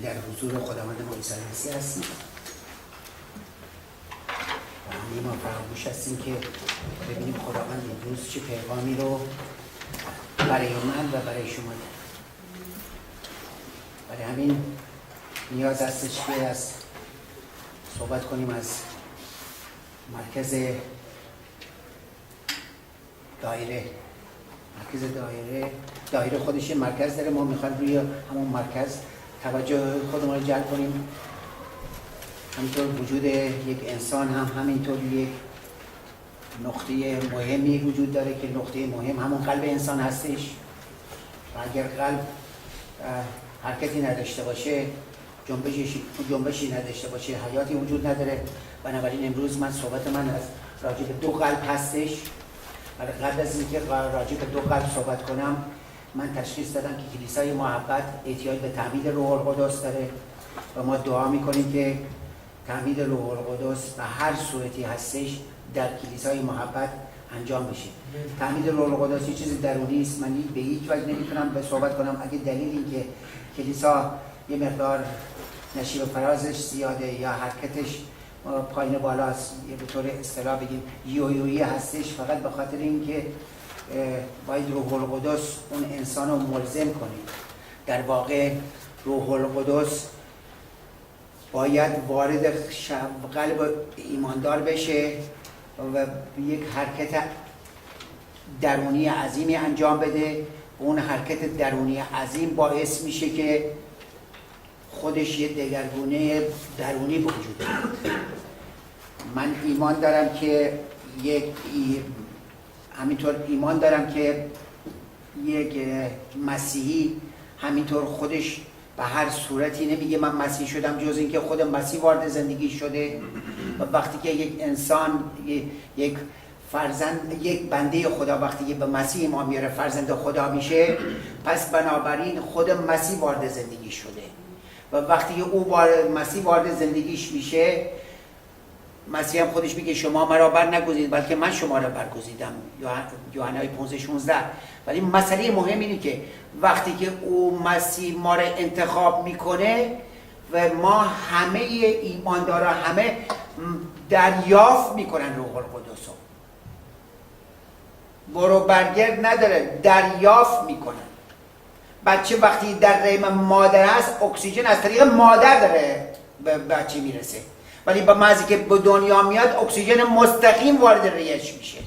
که در حضور خداوند ما عیسی مسیح هستیم و همه ما فراموش هستیم که ببینیم خداوند امروز چه پیغامی رو برای من و برای شما داره. برای همین نیاز هستش که از صحبت کنیم از مرکز دایره خودش مرکز داره. ما میخوایم روی همون مرکز توجه خودمون رو جلب کنیم. همینطور وجود یک انسان هم همینطور یک نقطه مهمی وجود داره که نقطه مهم همون قلب انسان هستش و اگر قلب حرکتی نداشته باشه، جنبشی نداشته باشه، حیاتی وجود نداره. بنابراین امروز صحبت من از راجع به دو قلب هستش. ولی قبل از اینکه راجع به دو قلب صحبت کنم، من تشخیص دادم که کلیسای محبت احتیاج به تعمید روح القدس داره و ما دعا میکنیم که تعمید روح القدس به هر صورتی هستش در کلیسای محبت انجام بشه. تعمید روح القدس یه چیز درونی است. من به هیچ وجه نمیتونم به صحبت کنم اگه دلیل این که کلیسا یه مقدار نشیب فرازش زیاده یا حرکتش پایین بالاست، به طور اصطلاح بگیم یویویی هستش، فقط به خاطر اینکه باید روح القدس اون انسان رو ملزم کنه. در واقع روح القدس باید وارد قلب ایماندار بشه و یک حرکت درونی عظیمی انجام بده. اون حرکت درونی عظیم باعث میشه که خودش یه دگرگونه درونی به وجود بیاد. من ایمان دارم که همینطور ایمان دارم که یک مسیحی همینطور خودش به هر صورتی نمیگه من مسیحی شدم جز اینکه خود مسیح وارد زندگی شده. و وقتی که یک انسان یک فرزند، یک بنده خدا وقتی به مسیح ایمان میاره فرزند خدا میشه، پس بنابراین خود مسیح وارد زندگی شده و وقتی او مسیح وارد زندگیش میشه، مسیح هم خودش میگه شما مرا بر نگزیدید بلکه من شما را برگزیدم، یوحنا 15:16. ولی مسئله مهم اینه که وقتی که او مسیح ما را انتخاب میکنه و ما همه ایماندارا همه دریافت میکنن روح القدس رو، برو برگرد نداره، دریافت میکنن. بچه وقتی در رحم مادر هست اکسیژن از طریق مادر داره به بچه میرسه، ولی به محضی که به دنیا میاد اکسیژن مستقیم وارد ریش میشه.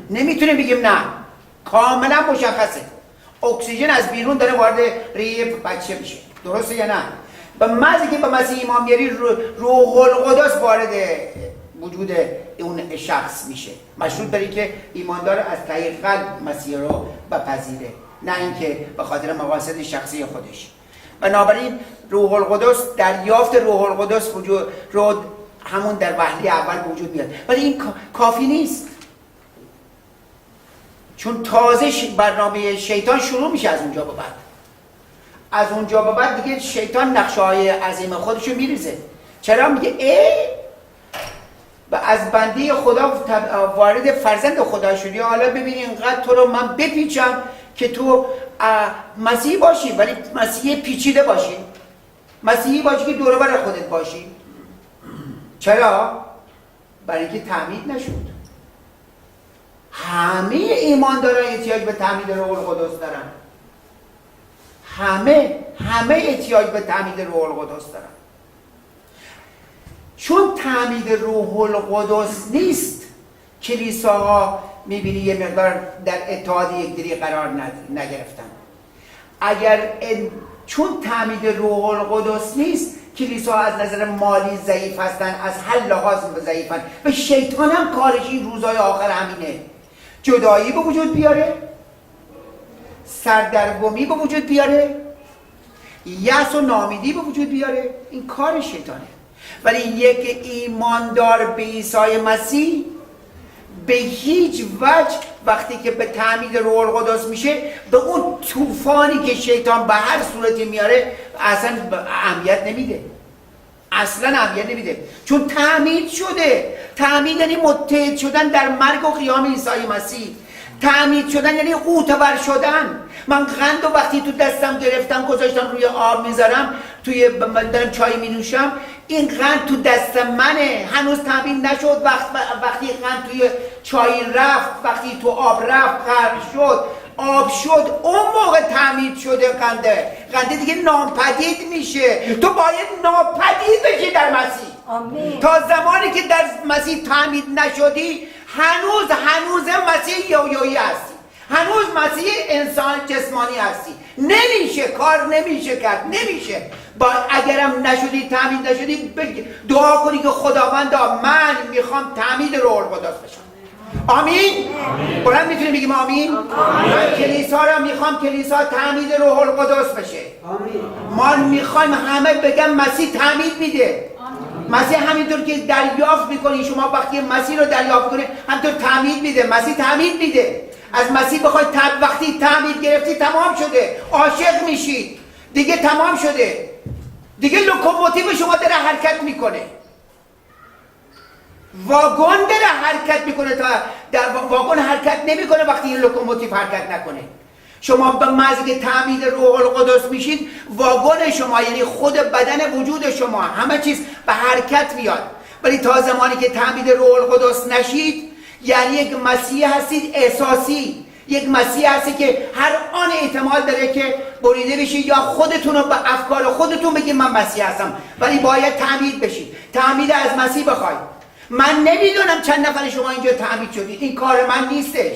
نمیتونه بگیم نه، کاملا مشخصه اکسیژن از بیرون داره وارد ریه بچه میشه. درسته یا نه؟ به محضی که به مسیح ایمان میاری روح القدس وارد وجود اون شخص میشه. مشروط داره که ایماندار از طریق قلب مسیح رو بپذیره، نه اینکه به خاطر مقاصد شخصی خودش. بنابراین روح القدس، دریافت روح القدس وجود رو همون در وهله اول وجود میاد، ولی این کافی نیست، چون تازه برنامه شیطان شروع میشه از اونجا به بعد. از اونجا به بعد دیگه شیطان نقشه‌های عظیم خودشو میریزه. چرا؟ میگه و از بنده خدا وارد فرزند خدا شدی، حالا ببین اینقدر تو رو من بپیچم که تو مسیحی باشی، ولی مسیحی پیچیده باشی، مسیحی باشی که دور بر خودت باشی. چرا؟ برای اینکه تعمید نشد. همه ایمانداران احتیاج به تعمید روح القدس دارن. همه احتیاج به تعمید روح القدس دارن. چون تعمید روح القدس نیست، کلیساها میبینی یه مقدار در اتحاد یکدیگه قرار نگرفتن. چون تعمید روح القدس نیست، کلیسا از نظر مالی ضعیف هستن، از هر لحاظ ضعیفن و شیطان هم کارش این روزهای آخر همینه، جدایی به وجود بیاره، سردرگمی به وجود بیاره، یأس و ناامیدی به وجود بیاره. این کار شیطانه. ولی یک ایماندار به عیسی مسیح به هیچ وجه وقتی که به تعمید روح القدس میشه، به اون طوفانی که شیطان به هر صورتی میاره اصلا اهمیت نمیده، اصلا اهمیت نمیده، چون تعمید شده. تعمید یعنی متحد شدن در مرگ و قیام عیسی مسیح. تعمید شدن یعنی قوطه‌ور شدن. من قند و وقتی تو دستم گرفتم گذاشتم روی آب میذارم، توی دارم چای می نوشم، این قند تو دست منه، هنوز تامین نشد. وقتی قند توی چای رفت، وقتی تو آب رفت، غرق شد، آب شد، اون موقع تعمید شده قنده دیگه ناپدید میشه. تو باید ناپدید بشی در مسیح. آمین. تا زمانی که در مسیح تعمید نشدی، هنوز مسیح یویویی هستی، هنوز مسیح انسان جسمانی هستی. نمیشه، کار نمیشه کرد، نمیشه. اگرم نشدی، تعمید نشدی، دعا کنی که خداوندا من میخوام تعمید روح القدس بشم. آمین؟ بلند میتونیم بگیم آمین؟ من کلیسا رو میخوام کلیسا تعمید روح القدس بشه. ما میخوایم همه بگم مسیح تعمید میده. مسیح همینطور که دریافت میکنی، شما وقتی مسیح رو دریافت کنی همینطور تعمید میده. مسیح تعمید میده. از مسیح بخوای وقتی تعمید گرفتی تمام شده، عاشق میشید دیگه، تمام شده دیگه. لوکوموتیو شما داره حرکت میکنه، واگن داره حرکت میکنه. تا در واگن حرکت نمیکنه وقتی این لوکوموتیو حرکت نکنه. شما به محض که تعمید روح القدس میشید، واگن شما یعنی خود بدن وجود شما همه چیز به حرکت میاد. ولی تا زمانی که تعمید روح القدس نشید، یعنی یک مسیح هستید احساسی، یک مسیح هستی که هر آن احتمال داره که بریده بشید یا خودتون رو به افکار خودتون بگید من مسیح هستم، ولی باید تعمید بشید. تعمید از مسیح بخواید. من نمیدونم چند نفر شما اینجا تعمید شدید، این کار من نیستش.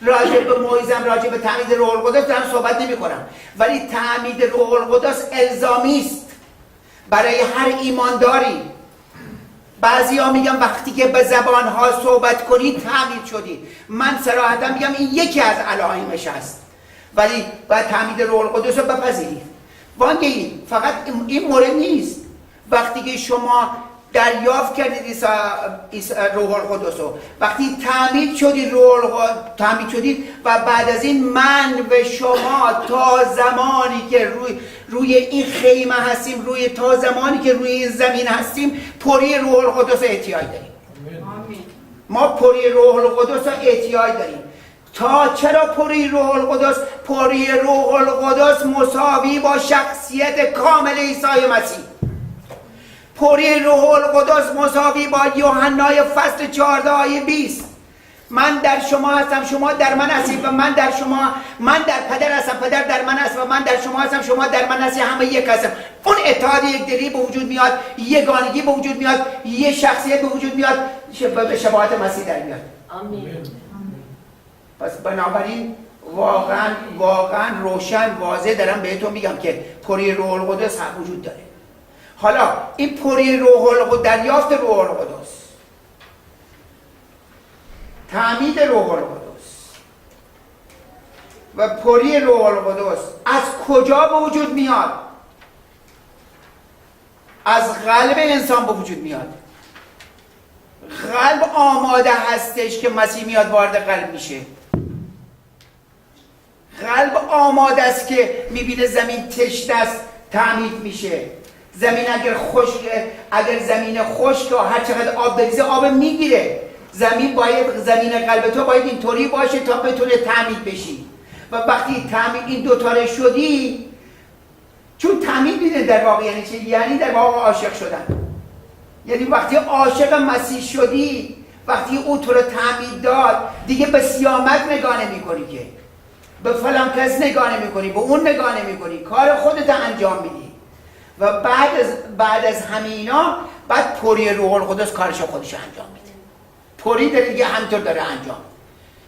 راجع به موعظه‌ام، راجع به تعمید روح القدس دارم صحبت نمی کنم، ولی تعمید روح القدس الزامی است برای هر ایمانداری. بعضیا میگن وقتی که به زبانها صحبت کنید تعمید شدید. من صراحتا میگم این یکی از علائمش است، ولی باید تعمید روح القدس رو بپذیرید. وانگهید فقط این مورد نیست. وقتی که شما دریافت کردید روح القدس رو، وقتی تعمید شدید و بعد از این من و شما تا زمانی که روی این خیمه هستیم، تا زمانی که روی این زمین هستیم، پری روح القدس احتیاج داریم. ما پری روح القدس احتیاج داریم. چرا پری روح القدس؟ پری روح القدس مساوی با شخصیت کامل عیسی مسیح. پری روح القدس مساوی با یوحنای فصل 14 آیه 20. من در شما هستم، شما در من هستید و من در شما، من در پدر هستم، پدر در من است و من در شما هستم، شما در من هستید، همه یک هستم. اون اتحاد یکدلی به وجود میاد، یگانگی به وجود میاد، یه شخصیت به وجود میاد، به شباهت مسیح در میاد. آمین. پس بنابراین واقعا روشن واضح دارم بهتون میگم که پری روح القدس هم وجود داره. حالا این پری روح القدس، دریافت روح القدس، تعمید روح القدس و پری روح القدس از کجا به وجود میاد؟ از قلب انسان به وجود میاد. قلب آماده هستش که مسیح میاد وارد قلب میشه. قلب آماده است که میبینه زمین تشنه است، تعمید میشه. زمین اگر زمین خشک و هر چقدر آب بریزه آب میگیره. زمین قلب تو باید اینطوری باشه تا بتونه تعمید بشی. و وقتی تعمید این دوتاره شدی، چون تعمید میده در واقع یعنی چی؟ یعنی در واقع عاشق شدن. یعنی وقتی عاشق مسیح شدی، وقتی او تو رو تعمید داد، دیگه به سیامک نگاه نمی کنی، که به فلان کس نگاه نمی کنی، به اون نگاه نمی کنی، کار خودت انجام میدی. و بعد از همینا بعد پری روح القدس کارش خودش انجام میده. پری داره دیگه همینطور داره انجام.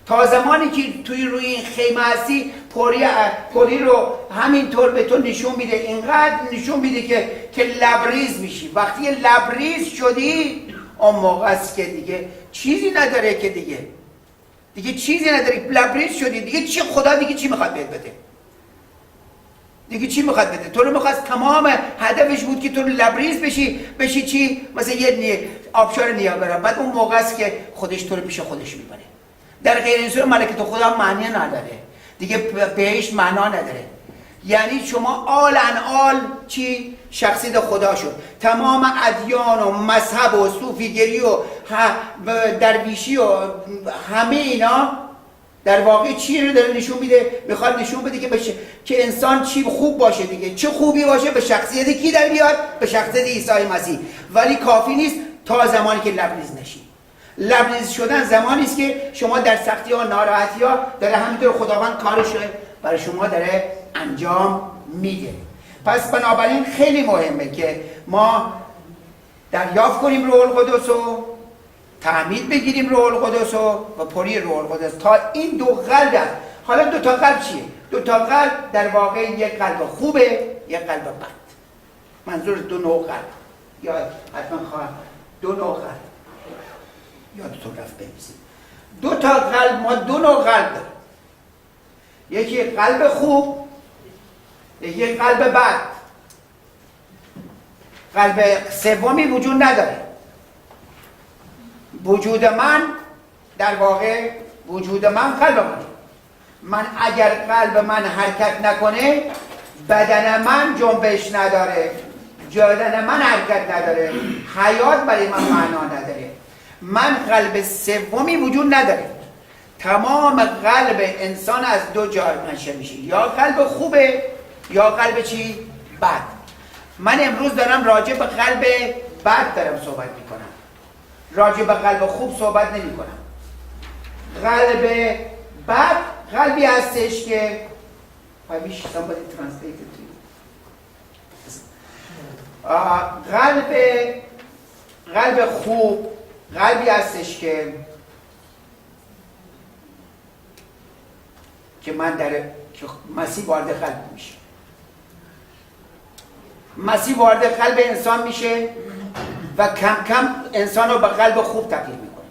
تا زمانی که روی این خیمه هستی، پری رو همینطور به تو نشون میده، اینقدر نشون میده که لبریز میشی. وقتی لبریز شدی، اون موقع است که دیگه چیزی نداره، که دیگه چیزی نداری. لبریز شدی دیگه، خدا دیگه چی میخواد بهت بده؟ دیگه چی میخواد بده؟ تو رو میخواست، تمام هدفش بود که تو لبریز بشی چی؟ مثلا یه آبشار نیاگرا. بعد اون موقع است که خودش تو رو پیش خودش میبره. در غیر این صورت ملکوت خدا معنی نداره دیگه، بهش معنا نداره. یعنی شما آل چی؟ شخصیت خدا شد. تمام ادیان و مذهب و صوفیگری و درویشی و همه اینا در واقع چی رو داره نشون میده؟ میخواد نشون بده که انسان چی خوب باشه دیگه، چه خوبی باشه، به شخصیت کی در بیاد؟ به شخصیت عیسی مسیح. ولی کافی نیست تا زمانی که لبریز نشی. لبریز شدن زمانی است که شما در سختی ها، ناراحتی ها داره همینطور خداوند کارش برای شما داره انجام میده. پس بنابراین خیلی مهمه که ما دریافت کنیم روح القدس و تعمید بگیریم روح القدس و پری روح القدس تا این دو قلب هست. حالا دو تا قلب چیه؟ دو تا قلب در واقع یک قلب خوبه، یک قلب بد. منظور دو نوع قلب، یا حتما خواهم دو نوع قلب یادتون رفت بنویسید. دو تا قلب، ما دو نوع قلب داریم، یکی قلب خوب، یکی قلب بد. قلب سومی وجود نداره. وجود من در واقع وجود من قلب من اگر قلب من حرکت نکنه بدن من جنبش نداره، بدن من حرکت نداره، حیات برای من معنا نداره. من قلب سومی وجود نداره. تمام قلب انسان از دو جا منشأ میشه، یا قلب خوبه یا قلب چی؟ بد. من امروز دارم راجع به قلب بد دارم صحبت میکنم، راجع به قلب خوب صحبت نمی کنم. قلب بد قلبی هستش که قلب خوب قلبی هستش که مسیح وارد قلب میشه. مسیح وارد قلب انسان میشه و کم کم انسان رو به قلب خوب تبدیل میکنه.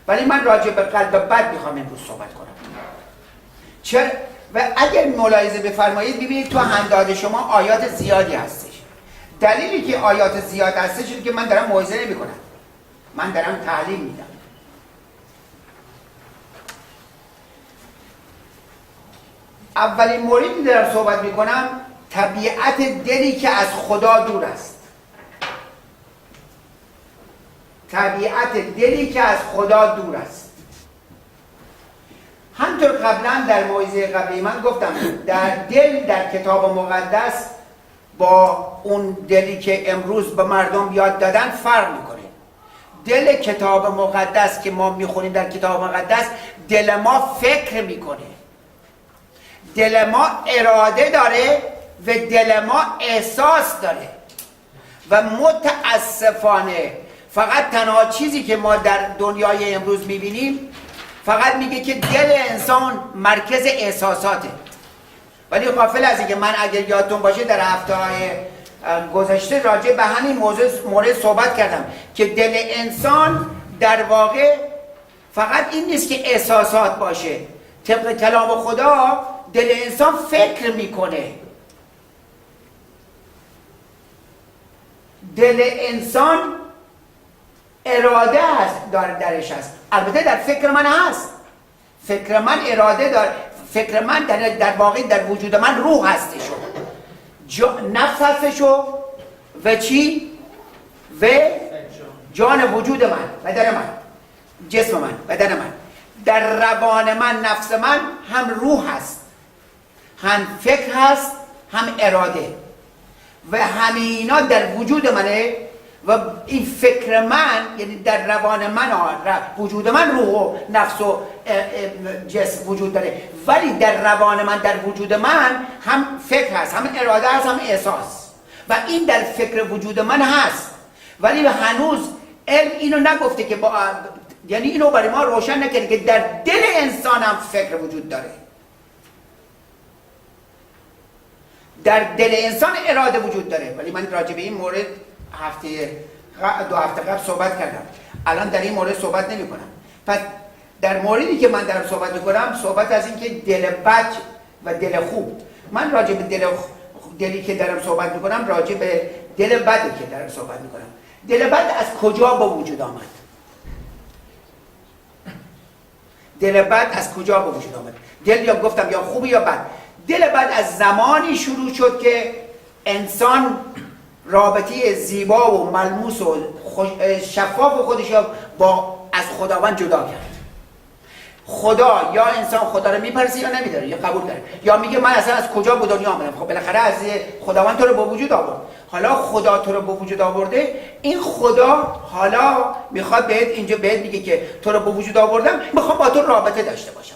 ولی من راجع به قلب بد میخوام امروز صحبت کنم. و اگر ملاحظه بفرمایید ببینید تو هنداد شما آیات زیادی هستش. دلیلی که آیات زیاد هستش اینه که من دارم موعظه نمی کنم، من دارم تعلیم میدم. اولین موردی دارم صحبت میکنم طبیعت دلی که از خدا دور است. طبیعت دلی که از خدا دور است. همطور قبلا در موعظه قبلی من گفتم در دل در کتاب مقدس با اون دلی که امروز به مردم یاد دادن فرق میکنه. دل کتاب مقدس که ما میخونیم در کتاب مقدس، دل ما فکر میکنه، دل ما اراده داره و دل ما احساس داره. و متاسفانه فقط تنها چیزی که ما در دنیای امروز میبینیم فقط میگه که دل انسان مرکز احساساته. ولی غافل از اینکه من اگر یادتون باشه در هفته‌های گذشته راجع به همین مورد صحبت کردم که دل انسان در واقع فقط این نیست که احساسات باشه. طبق کلام خدا دل انسان فکر میکنه. دل انسان اراده هست، درش هست. البته در فکر من هست، فکر من اراده داره، فکر من در واقع در وجود من روح هستشو، نفس هستشو و چی؟ و جان وجود من، بدن من، جسم من، بدن من. در روان من، نفس من هم روح هست، هم فکر هست، هم اراده و همینا در وجود منه. و این فکر من یعنی در روان من وجود من روح و نفس و جسم وجود داره، ولی در روان من در وجود من هم فکر هست، هم اراده هست، هم احساس. و این در فکر وجود من هست، ولی هنوز علم اینو نگفته که یعنی اینو برای ما روشن نکرده که در دل انسان هم فکر وجود داره، در دل انسان اراده وجود داره. ولی من راجع به این مورد دو هفته قبل صحبت کردم، الان در این مورد صحبت نمی کنم. پس در موردی که من دارم صحبت میکنم صحبت از این که دل بد و دل خوب. من راجع به دلی که دارم صحبت میکنم راجع به دل بدی که دارم صحبت میکنم. دل بد از کجا به وجود آمد؟ دل بد از کجا به وجود آمد؟ دل یا گفتم یا خوب یا بد. دل بد از زمانی شروع شد که انسان رابطه زیبا و ملموس و شفاف خودش با از خداوند جدا کرد. خدا یا انسان خدا رو میپرسه یا نمیداره یا قبول داره یا میگه من اصلا از کجا به دنیا آمدم. خب بالاخره از خداوند تو رو به وجود آورد. حالا خدا تو رو به وجود آورده، این خدا حالا میخواد اینجا بهت میگه که تو رو به وجود آوردم، میخوام با تو رابطه داشته باشم.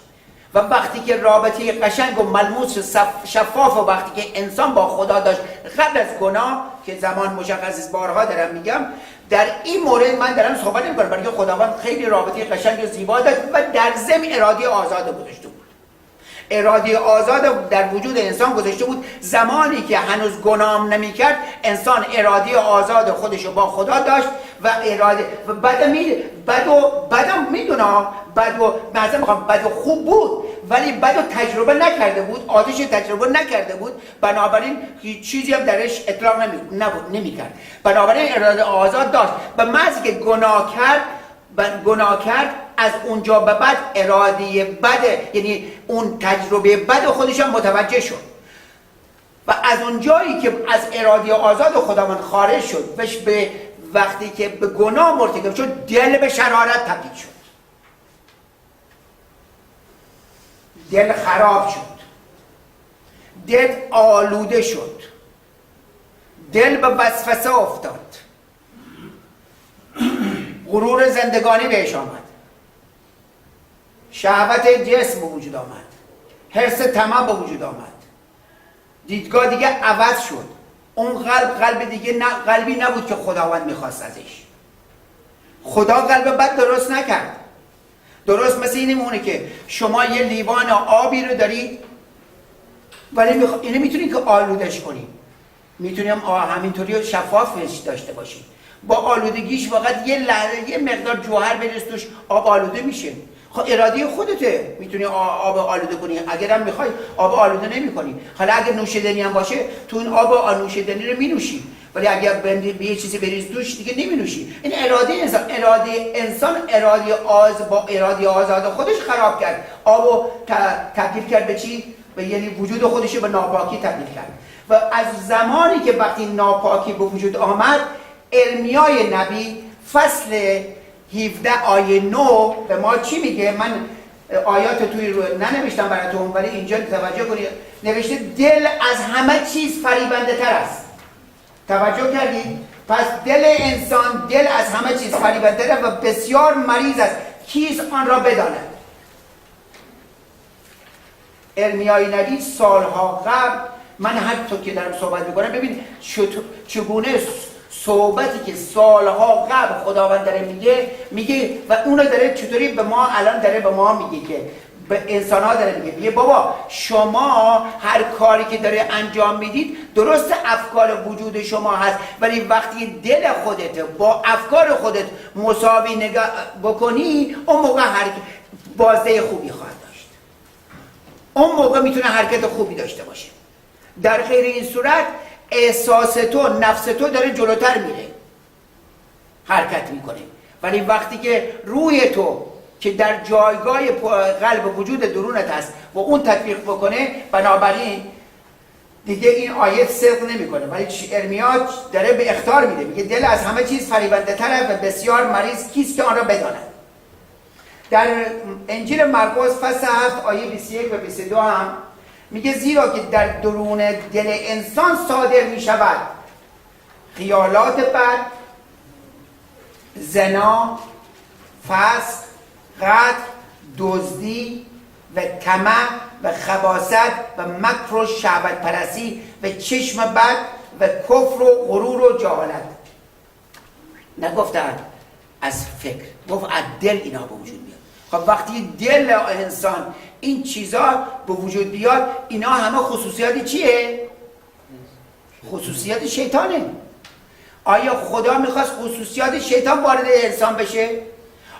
و وقتی که رابطه قشنگ و ملموس شفاف و وقتی که انسان با خدا داشت قبل از گناه که زمان مشخص است، بارها دارم میگم، در این مورد من دارم صحبت نمی‌کنم، برای خداوند خیلی رابطه قشنگ و زیبا داشت و در ضمن اراده آزاد گذاشته بود. اراده آزاد در وجود انسان گذاشته بود. زمانی که هنوز گناه نمی‌کرد، انسان اراده آزاد خودش رو با خدا داشت و اراده و بعدم میدونه بد و خوب بود، ولی بد و تجربه نکرده بود، آتش تجربه نکرده بود، بنابراین هیچ چیزی هم درش اطلاق نمی‌کرد. بنابراین اراده آزاد داشت و محض که گناه کرد از اونجا به بعد اراده بده، یعنی اون تجربه بد خودش هم متوجه شد و از اون جایی که از اراده آزاد خداوند خارج شد به وقتی که به گناه مرتکب شد، دل به شرارت تبدیل شد، دل خراب شد، دل آلوده شد، دل به وسوسه افتاد، غرور زندگانی بهش آمد، شهوت جسم به وجود آمد، حرص طمع به وجود آمد، دیدگاه دیگه عوض شد. اون قلب دیگه قلبی نبود که خداوند میخواست ازش. خدا قلب بد درست نکرد. درست مثل این میمونه که شما یه لیوان آبی رو دارید ولی اینو میتونید که آلودش کنید، میتونیم همینطوری شفافش داشته باشید. با آلودگیش فقط یه مقدار جوهر بریز توش، آب آلوده میشه. خب اراده خودته، میتونی آب آلوده کنی، اگرم میخوای آب آلوده نمیکنی. حالا اگه نوشیدنی هم باشه، تو این آب نوشیدنی رو مینوشی، ولی اگر به یه چیزی بریز توش دیگه نمینوشی. این اراده انسان با اراده آزاد خودش خراب کرد. آبو تبدیل کرد به چی؟ یعنی وجود خودش به ناپاکی تبدیل کرد. و از زمانی که وقتی ناپاکی به وجود آمد، ارمیای نبی فصل 17 آیه 9 به ما چی میگه؟ من آیات توی رو ننوشتم براتون، ولی اینجا توجه کنید. نوشته دل از همه چیز فریبنده تر است. توجه کردید؟ پس دل انسان، دل از همه چیز فریبنده تر و بسیار مریض است، کیست آن را بداند. ارمیای نبی سالها قبل، من حتی که دارم صحبت میکنم، ببین چگونه صحبتی که سالها قبل خداوند داره میگه و اونو داره چطوری به ما الان داره به ما میگه، که به انسان ها داره میگه بابا شما هر کاری که داره انجام میدید، درست افکار وجود شما هست، ولی وقتی دل خودت با افکار خودت مساوی نگاه بکنی، اون موقع بازده خوبی خواهد داشت، اون موقع میتونه حرکت خوبی داشته باشه. در غیر این صورت احساس تو، نفس تو داره جلوتر میره، حرکت میکنه. ولی وقتی که روی تو که در جایگاه قلب وجود درونت هست و اون تطبیق بکنه، بنابراین دیگه این آیت صدق نمیکنه. ولی ارمیا داره به اخطار میده، میگه دل از همه چیز فریبنده تر است و بسیار مریض، کیست که آن را بداند. در انجیل مرقس فصل 7 آیه 21 و 22 هم میگه زیرا که در درون دل انسان صادر میشود خیالات بد، زنا، فسق، قتل، دزدی و طمع و خباثت و مکر و شهوت پرستی و چشم بد و کفر و غرور و جهالت. نگفتن از فکر، گفت از دل اینا به وجود میاد. خب وقتی دل انسان این چیزا به وجود بیاد، اینا همه خصوصیات چیه؟ خصوصیات شیطانه. آیا خدا میخواست خصوصیات شیطان وارد انسان بشه؟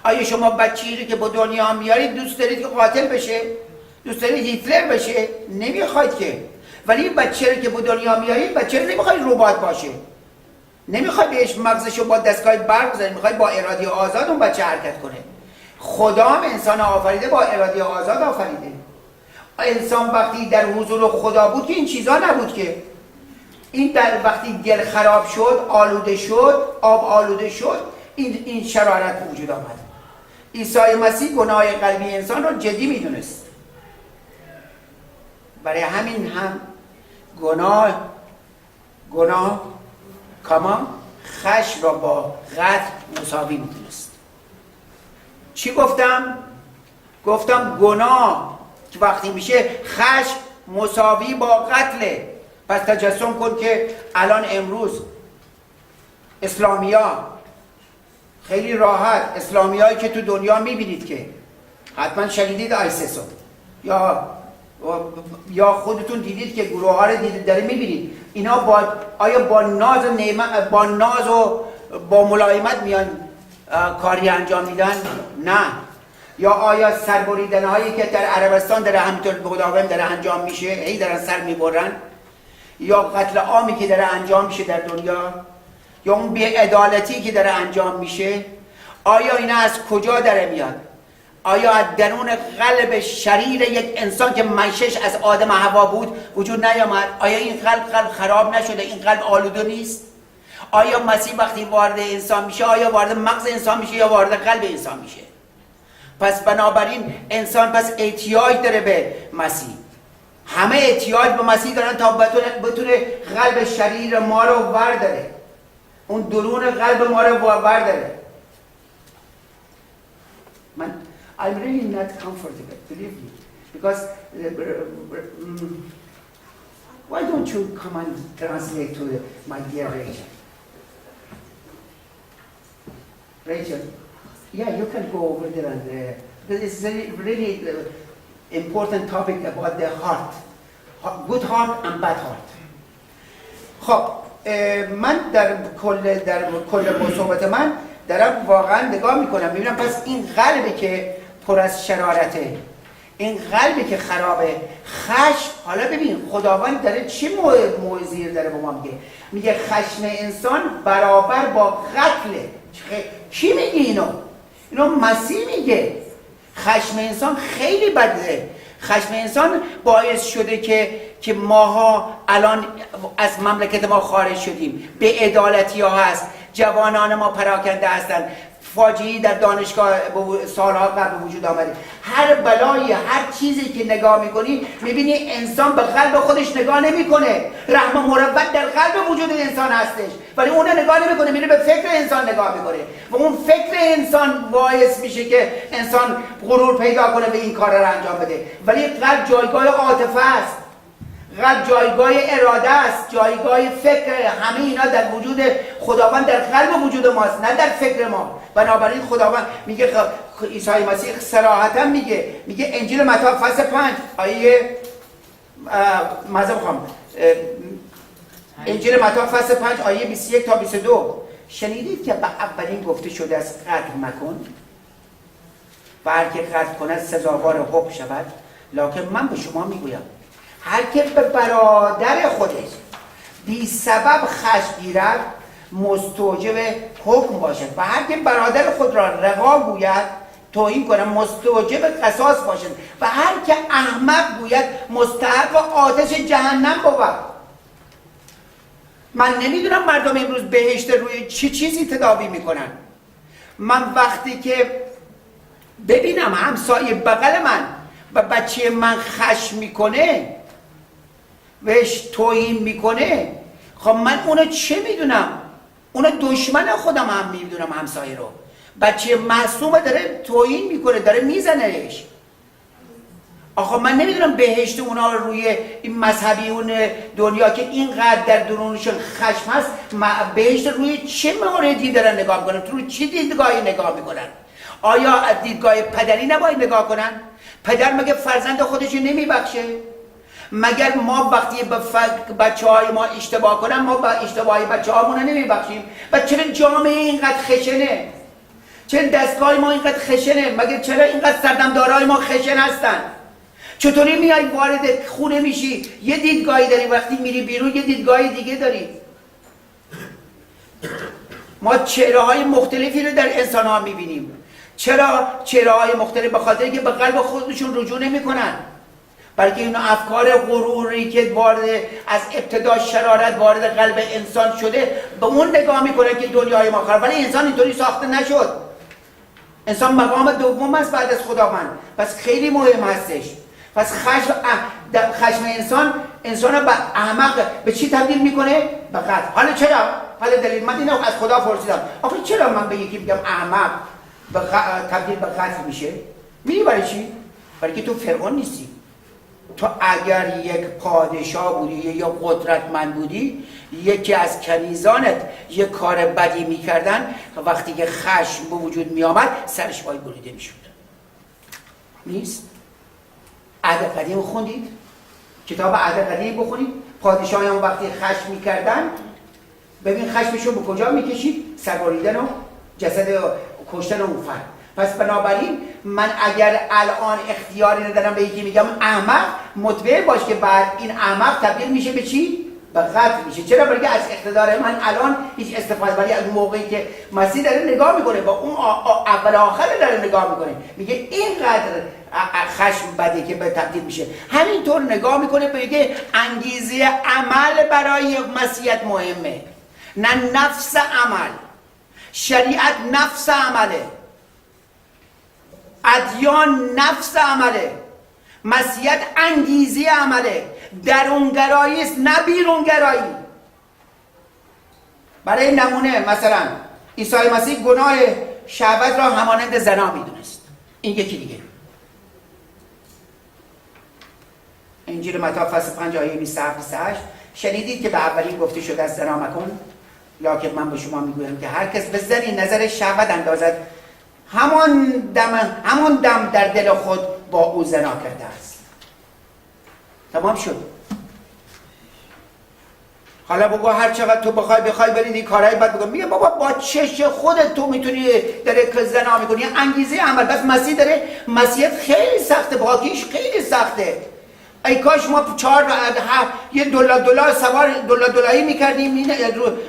آیا شما بچه‌ای رو که به دنیا میارید دوست دارید که قاتل بشه؟ دوست دارید هیتلر بشه؟ نمیخواید که. ولی بچه‌ای که به دنیا میارید، بچه رو نمیخواید ربات باشه، نمیخواید بهش مغزشو با دستگاه برق بزنید، میخواید با اراده آزاد اون بچه حرکت کنه. خدا هم انسان آفریده با اراده آزاد آفریده. انسان وقتی در حضور خدا بود که این چیزا نبود که. این در وقتی دل خراب شد، آلوده شد، آب آلوده شد، این شرارت وجود آمد. عیسی مسیح گناه قلبی انسان رو جدی میدونست. برای همین هم گناه کاما خشم را با قتل مساوی میدونست. چی گفتم؟ گفتم گناه که وقتی میشه خشم مساوی با قتله. پس تجسم کن که الان امروز اسلامیا خیلی راحت، اسلامیایی که تو دنیا میبینید که حتما شنیدید آیسیسو یا خودتون دیدید که گروه ها رو دیدید داره میبینید، اینا آیا با ناز و نعمت، با ناز و با ملایمت میان کاری انجام میدن؟ نه. یا آیا سربریدن هایی که در عربستان داره همینطور مداوم داره انجام میشه، هی دارن سر میبرن، یا قتل عامی که داره انجام میشه در دنیا، یا اون بی‌عدالتی که داره انجام میشه، آیا اینا از کجا داره میاد؟ آیا از درون قلب شریر یک انسان که منشش از آدم و حوا بود وجود نیامد؟ آیا این قلب خراب نشده؟ این قلب آلوده نیست؟ آیا مسیح وقتی وارد انسان میشه آیا وارد مغز انسان میشه یا وارد قلب انسان میشه؟ پس بنابراین انسان پس احتیاج داره به مسیح. همه احتیاج به مسیح دارن تا بتونه قلب شریر ما رو ورداره، اون درون قلب ما رو ورداره. من I'm really not comfortable, believe me, because why don't you come and translate to my dear Rachel? Rachel, yeah, you can go over there and this is a really important topic about the heart, good heart and bad heart. خب من در کل صحبت من دارم واقعا نگاه میکنم میبینم پس این قلبی که پر از شرارته، این قلبی که خرابه، خشم. حالا ببین خداوند داره چه موعظه‌ای داره به ما میگه خشم انسان برابر با قتله. کی میگه اینو مسیح میگه. خشم انسان خیلی بده. خشم انسان باعث شده که ماها الان از مملکت ما خارج شدیم، بی‌عدالتی ها هست، جوانان ما پراکنده هستند، فاجعه‌ای در دانشگاه سالها قبل وجود آمده. هر بلایی، هر چیزی که نگاه میکنی میبینی انسان به قلب خودش نگاه نمیکنه. رحم مروت در قلب وجود انسان هستش ولی اون نگاه نمیکنه، میره به فکر انسان نگاه میکنه و اون فکر انسان باعث میشه که انسان غرور پیدا کنه و این کار رو انجام بده. ولی قلب جایگاه عاطفه است، قلب جایگاه اراده است، جایگاه فکر. همه اینا در وجود خداوند در قلب وجود ماست، نه در فکر ما. بنابراین خداوند میگه، عیسی مسیح صراحتا میگه انجیل متی فصل 5 آیه انجیل متی فصل 5 آیه 21 تا 22 شنیدید که به اولین گفته شده است قتل مکن و هر که قتل کند سزاوار حکم شود. لکن من به شما میگویم هر که به برادر خودش بی سبب خشم گیرد مستوجب حکم باشد و هر که برادر خود را روا گوید توهین کنه مستوجب قصاص باشد و هر که احمق گوید مستحق آتش جهنم بود. من نمیدونم مردم امروز بهشت روی چه چیزی تداوی میکنن. من وقتی که ببینم همسایه بغل من و بچه من خشم میکنه بهش توهین میکنه، خب من اونو چه میدونم؟ اونو دشمن خودم هم میدونم. همسایه رو بچه معصومه داره توهین میکنه، داره میزنهش. آخه من نمیدونم بهشت اونا روی این مذهبی اون دنیا که اینقدر در درونشون خشم هست، بهشت روی چه موردی دارن نگاه میکنن؟ روی چه دیدگاهی نگاه میکنن؟ آیا از دیدگاه پدری نباید نگاه کنن؟ پدر مگه فرزند خودشو نمیبخشه؟ مگر ما وقتی به بچه های ما اشتباه کنن ما با اشتباهی بچه هامون رو نمیبخشیم؟ و چرا جامعه اینقدر خشنه؟ چرا دستگاه ما اینقدر خشنه؟ مگر چرا اینقدر سردمدارای ما خشن هستن؟ چطوری میای وارد خونه میشی یه دیدگاهی داری، وقتی میری بیرون یه دیدگاهی دیگه داری؟ ما چهره‌های مختلفی رو در انسان ها میبینیم. چرا چهره‌های مختلف؟ به خاطر که به قلب خودشون رجوع نمیکنن، بلکه این افکار غروری که وارد از ابتدا شرارت وارد قلب انسان شده به اون نگاه میکنه که دنیای ما خراب. ولی انسان اینطوری ساخته نشد. انسان مقام دوم است بعد از خداوند، پس خیلی مهم هستش. پس خشم انسان رو به احمق به چی تبدیل میکنه؟ به قتل. حالا چرا؟ حالا دلیل من اینو از خدا پرسیدم، آخه چرا من به یکی بگم احمق تبدیل به قتل میشه؟ میدونی برای چی؟ برای که تو فرعون نیستی. تو اگر یک پادشاه بودی یا قدرتمند بودی، یکی از کنیزانت یک کار بدی میکردن، وقتی که خشم به وجود میآمد سرش باید بریده میشد. نیست؟ عهد قدیم خوندید؟ کتاب عهد قدیم بخونید، پادشاهان وقتی خشم میکردن، ببین خشمشون به کجا میکشید؟ سربریدن و جسد کشتن و اون فرد. پس بنابراین من اگر الان اختیاری ندارم به یکی میگم احمق، مطمئن باش که بعد این احمق تبدیل میشه به چی؟ به قتل میشه. چرا؟ برای از اقتدار من الان هیچ استفاده، ولی از موقعی که مسیح داره نگاه میکنه با اون اول آخر داره نگاه میکنه، میگه اینقدر خشم بده که به تبدیل میشه. همینطور نگاه میکنه بگه انگیزه عمل برای مسیحیت مهمه، نه نفس عمل. شریعت نفس عمله، ادیان نفس عمله، مسیحیت انگیزه عمله، درونگرایی است نه بیرونگرایی. برای نمونه مثلا عیسی مسیح گناه شهوت را همانند زنا میدونست. این یکی دیگه. انجیل متی فصل 5 آیه 27 28 شنیدید که به اولین گفته شده از زنا مکن، لکن من به شما میگویم که هر کس به زنی نظر شهوت اندازد، همون دم در دل خود با او زنا کرده است. تمام شد. حالا بگو هر چقدر تو بخوای برید این کارهای بد بگو، میگه بابا با چش خودت تو میتونی داره که زنا میکنی، انگیزه عمل. بس مسیح داره، مسیحیت خیلی سخته، باقیش خیلی سخته. ای کاش ما یه دلا سوار دلایی میکردیم،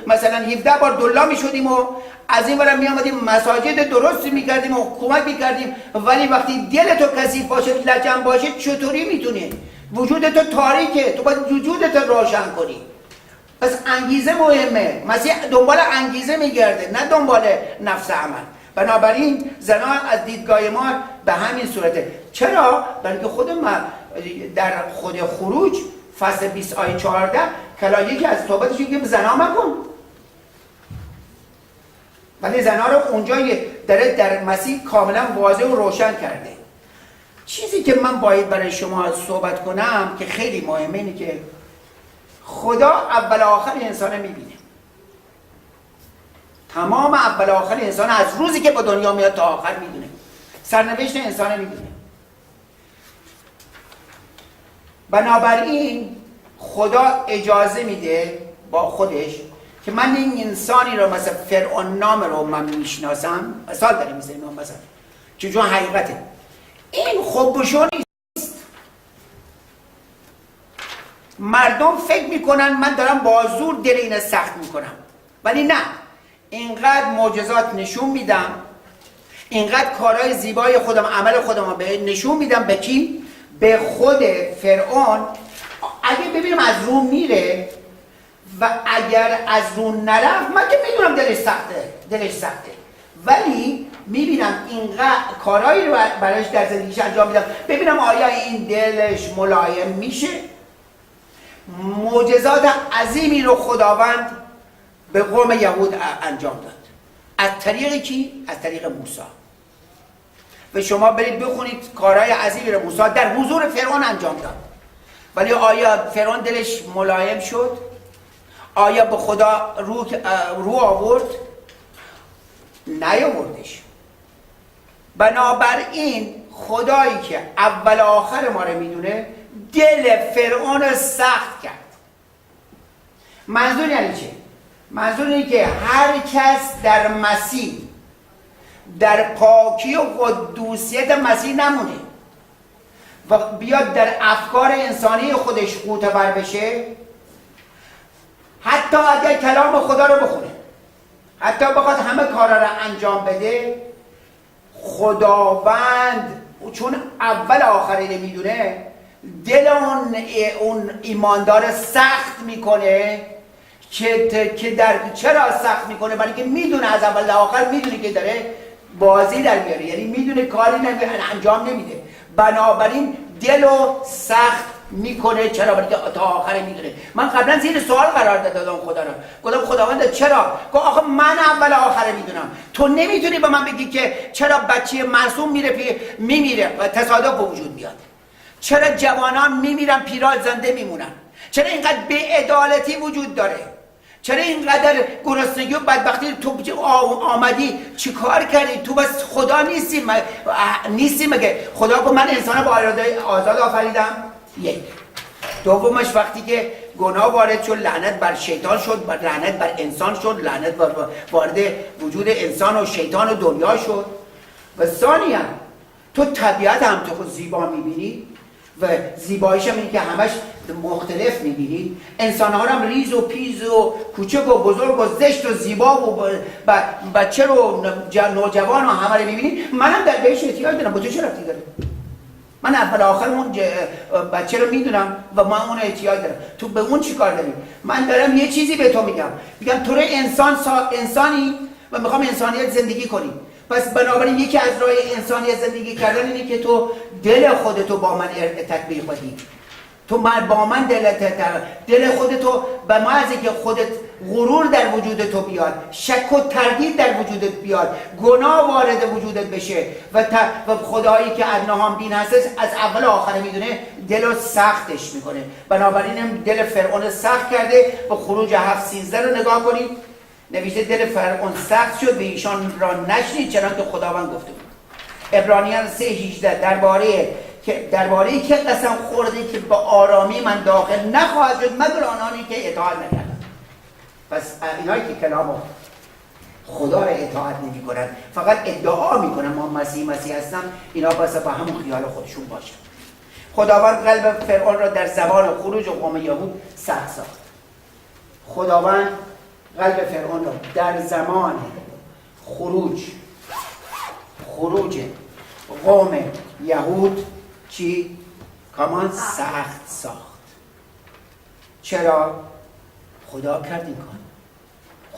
مثلا 17 بار دلا میشدیم و از این برم میامدیم مساجد درستی میکردیم و کمک میکردیم. ولی وقتی دل تو کثیف باشه، لجن باشه، چطوری میتونی؟ وجود تو تاریکه، تو باید وجودت روشن کنی. پس انگیزه مهمه. مسیح دنبال انگیزه میگرده نه دنبال نفس عمل. بنابراین زنا از دیدگاه ما به همین صورته. چرا؟ برای که خود در خود خروج فصل 20 آیه 14 کلایه که از توبتش میگه زنا مکن، ولی زنا رو اونجا داره در مسیح کاملا واضح و روشن کرده. چیزی که من باید برای شما صحبت کنم که خیلی مهمه اینه که خدا اول آخر انسان میبینه. تمام اول آخر انسان از روزی که به دنیا میاد تا آخر میدونه. سرنوشت انسان میدونه. بنابراین خدا اجازه میده با خودش که من این انسانی رو مثلا فرعون نام رو من میشناسم، مثال داریم میزنیم مثلا که چون حقیقته، این خوبشو نیست. مردم فکر میکنن من دارم با زور دل اینو سخت میکنم، ولی نه، اینقدر معجزات نشون میدم، اینقدر کارهای زیبای خودم، عمل خودم به نشون میدم. به کی؟ به خود فرعون. اگه ببینم از رو میره و اگر از رو نرفت، من که میدونم دلش سخته، ولی میبینم اینقدر کارهایی رو برایش در زندگیش انجام میدم، ببینم آیا این دلش ملایم میشه. معجزات عظیمی رو خداوند به قوم یهود انجام داد. از طریق کی؟ از طریق موسی. و شما برید بخونید کارهای عظیمی رو موسی در حضور فرعون انجام داد. ولی آیا فرعون دلش ملایم شد؟ آیا به خدا رو آورد؟ نیاوردش. بنابراین خدایی که اول آخر ما رو میدونه، دل فرعون رو سخت کرد. منظور یعنی چه؟ منظور اینه که هر کس در مسیح، در پاکی و قدوسیت مسیح نمونه و بیاد در افکار انسانی خودش غوطه‌ور بشه، حتی اگر کلام خدا رو بخونه، حتی بخواد همه کارا رو انجام بده، خداوند چون اول آخری نمیدونه، دل اون ایماندار سخت میکنه. که چرا سخت میکنه؟ برای که میدونه از اول تا آخر میدونه که داره بازی در میاره، یعنی میدونه کاری انجام نمیده، بنابراین دلو سخت میکنه. چرا؟ برای که تا آخر میدونه. من قبلا زیر سوال قرار دادم خدا رو، گفتم خداوند چرا؟ گفت آخه من اول آخر میدونم، تو نمیتونی به من بگی که چرا بچه معصوم میمیره و تصادف به وجود میاد، چرا جوانان میمیرن پیرا زنده میمونن، چرا اینقدر بی‌عدالتی وجود داره، چرا اینقدر گرسنگی و بدبختی؟ تو آمدی چی کار کردی؟ تو بس خدا نیستی مگه؟ خدا گفت من انسان با اراده آزاد آفریدم. یک. دومش وقتی که گناه وارد شد، لعنت بر شیطان شد، لعنت بر انسان شد، لعنت وارد وجود انسان و شیطان و دنیا شد. و ثانیاً تو طبیعت هم تو خود زیبا میبینی و زیباییش هم اینه که همش مختلف میبینی، انسان ها هم ریز و پیز و کوچک و بزرگ و زشت و زیبا و بچه و نوجوان و همه رو میبینی. منم در بهش احتیاج دارم، با تو چه ربطی داره؟ من اول آخر اون بچه رو میدونم و من اون احتیاج دارم، تو به اون چی کار داری؟ من دارم یه چیزی به تو میگم تو رو انسانی و میخوام انسانیت زندگی کنی. پس بنابراین یکی از راه انسانیت زندگی کردن اینه که تو دل خودتو با من تطبیق بدی. تو با من دل خودتو به محض که خودت غرور در وجود تو بیاد، شک و تردید در وجودت بیاد، گناه وارد وجودت بشه و خدایی که ادناهم بین هستش از اول آخر میدونه، دلو سختش میکنه. بنابراین دل فرعون سخت کرده. به خروج 7:13 رو نگاه کنید، نوشته دل فرعون سخت شد، به ایشان را نشنید چنانکه خداوند گفته بود. عبرانیان 3:18 درباره که قسم خورده که به آرامی من داخل نخواهد شد مگر آنانی که اطاعت نکردند. پس اینایی که کلام خدا را اطاعت نمی کنند، فقط ادعا می کنند ما مسیح هستم، اینا بس با همون خیال خودشون باشن. خداوند قلب فرعون را در زمان خروج قوم یهود سخت ساخت. خداوند قلب فرعون را در زمان خروج قوم یهود کامان سخت ساخت. چرا؟ خدا کرد این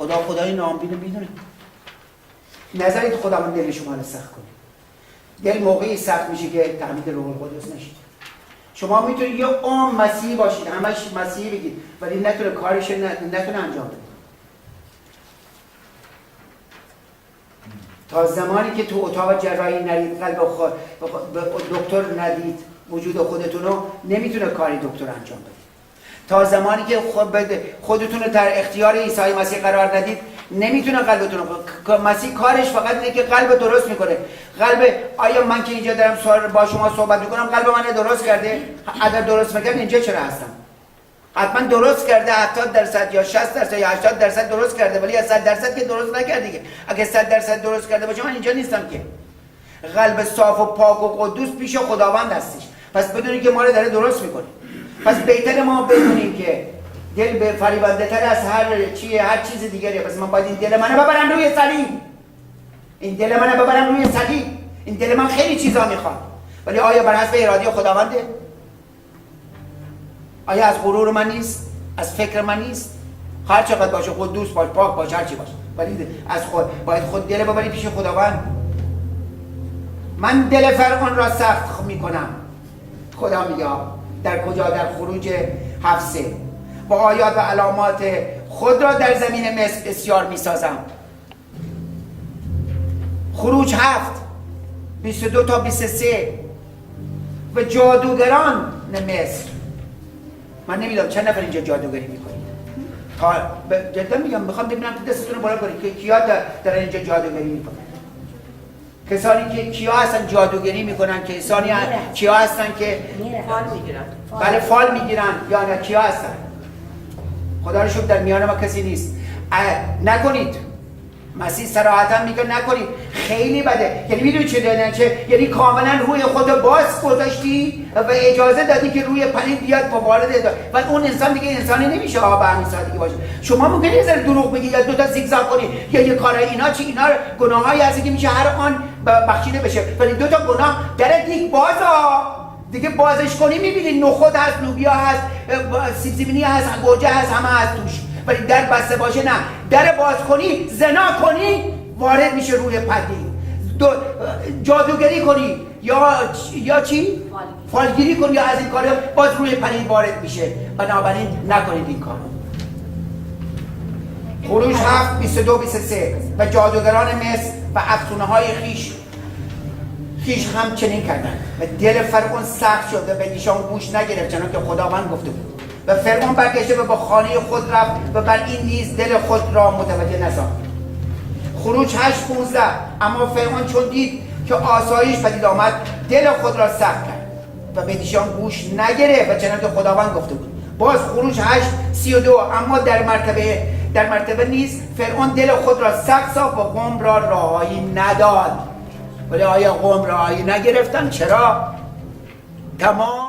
کار. خدای نامبین رو میدونه. نظرید خداوند دل شما رو سخت کنه. دل موقعی سخت میشه که تعمید روح القدس نشید. شما میتونید یه مسیحی باشید، همش مسیحی بگید، ولی نتونه کارش نتونه انجام بده. تا زمانی که تو اتاق جراحی نرید، قلب دکتر ندید وجود خودتون رو، نمیتونه کاری دکتر انجام بده. تا زمانی که خودتون رو در اختیار عیسی مسیح قرار ندید، نمیتونه قلبتون رو. مسیح کارش فقط اینه که قلب درست میکنه. آیا من که اینجا دارم با شما صحبت میکنم قلب من درست کرده؟ اگر درست میکرد اینجا چرا هستم؟ حتما درست کرده، 70% یا 60% یا 80% درست کرده، ولی از 100% که درست نکرده دیگه. اگه 100% درست کرده باشه من اینجا نیستم که. قلب صاف و پاک و قدوس پیش خداوند هستش. پس بدونید که ما رو داره درست میکنه. پس بهتره ما بدونیم که دل به فریبنده تر از هر چیز دیگری. پس من باید این دل منو ببرم روی صلیب. این دل من خیلی چیزا میخواد، ولی آیا بر حسب اراده خداونده؟ آیا از غرور من نیست؟ از فکر من نیست؟ هر چقدر باشه، قدوس باش، پاک باش، هر چی باشه، ولی از باید خود دل ببری پیش خداوند. من دل فرعون را سخت میکنم. خدا میگه در کجا؟ در خروج 7:3 با آیات و علامات خود را در زمین مصر بسیار میسازم. خروج 7:22 تا 23 و جادوگران مصر. من نمیدونم چند نفر اینجا جادوگری میکنید. جدا میگم، میخوام ببینم دستتون رو بالا کنید که کیا دارن اینجا جادوگری میکنن. کسانی که کیا هستن جادوگری میکنن، کسانی کیا هستن که فال میگیرن. بله فال میگیرن، یا نه کیا هستن؟ خدا رو شکر در میان ما کسی نیست. نکنید. مسیح صراحتا میگه نکنید، خیلی بده. یعنی میدونی چه یعنی کاملا روی خود باز گذاشتی و اجازه دادی که روی پنیر بیاد با وارد و اون انسان دیگه انسانی نمیشه. به همین سادگی باشه. شما ممکنه یه ذره دروغ بگی یا دوتا زیگزاگ کنی یا یه کارای اینا گناهایی هست که میشه هر آن بخشیده بشه، ولی دوتا گناه در دیگه دیگه بازش کنی میبینی نخود هست، لوبیا هست، سیب زمینی هست، گوجه هست، همه هست توش، ولی در بسته باشه نه. در باز کنی، زنا کنی، وارد میشه روی پدی. جادوگری کنی یا چی؟ فالگیری کنی یا از این کار باز روی پنیر وارد میشه. بنابراین نکنید این کارو. خروج 7 22 23 و جادوگران مصر و افسونه‌های خیش هم چنین کردند و دل فرعون سخت شد و به ایشان گوش نگرفت چنان که خداوند گفته بود. و فرعون برگشته و با خانه خود رفت و بر این نیز دل خود را متوجه نساخت. خروج 8 15 اما فرعون چون دید که آسایش پدید آمد دل خود را سخت کرد و به ایشان گوش نگرفت و چنان که خداوند گفته بود. باز خروج 8 32 اما در مرتبه نیز فرعون دل خود را سخت ساخت و قوم را رهایی نداد. ولی آیا قوم رهایی نگرفتن؟ چرا؟ تمام